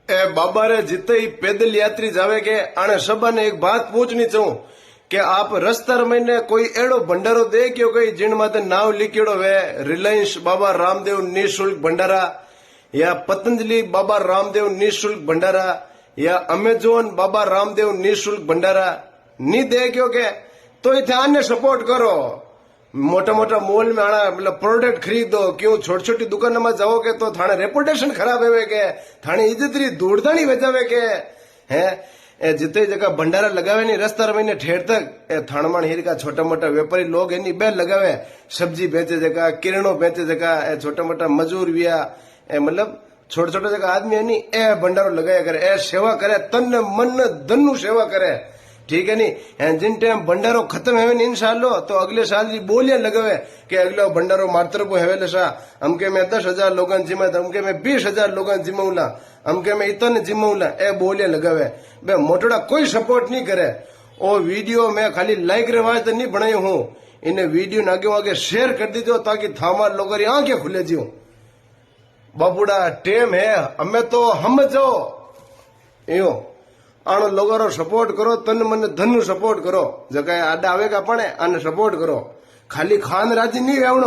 ए बाबा रे जिते ही पैदल यात्री जावे के आने सबा ने एक बात पूछनी चाहूं कि आप रस्तर महीने कोई एड़ो भंडारो दे क्यों गई जिन माते नाव लिखेड़ो वे रिलायंस बाबा रामदेव निःशुल्क भंडारा या पतंजलि बाबा रामदेव निःशुल्क भंडारा या अमेजोन बाबा रामदेव निःशुल्क भंडारा नी दे क्यों के तो इथे आने सपोर्ट करो। मोटा मोटा मॉल में आना मतलब प्रोडक्ट खरीदो क्यों छोटी छोटी दुकान में जाओगे तो थाने रेपुटेशन खराब है के थाने इज्जत री धूड़धानी बजावे के है ए जिते जगह भंडारा लगावे नहीं रस्ता महीने ठेर तक ए थाणमाण हीर का छोटा मोटा व्यापारी लोग एनी बेल लगावे सब्जी बेचे जगह किरणों बेचे जगह ए छोटा मोटा मजूर विया ए मतलब छोटा छोटा जगह आदमी है नी ए भंडारो लगाया करे ए सेवा करे तन मन धन नु सेवा करे ठीक है नी जिन टाइम भंडारो खत्म है इंशाल्लाह तो अगले साल की बोलियां लगावे कि अगलो भंडारो मातरपो है सा हमके में 10,000 लोगन जिम्मे हमके में 20,000 लोगन जिम्मौला हमके में इतने जिम्मौला ए बोलियां लगावे बे मोटड़ा कोई सपोर्ट नहीं करे। ओ वीडियो में खाली लाइक रिवाज तो नहीं बनाई हूं इन्हें वीडियो ने आगे आगे शेयर कर दीजो ताकि थामा लोगों की आंखें खुले जियो। बाबूड़ा टेम है हमें तो हम जो यो आनो लोगों सपोर्ट करो तन मन धन सपोर्ट करो जगह आडा आवेगा पण आने सपोर्ट करो खाली खान राजी नहीं रहनो।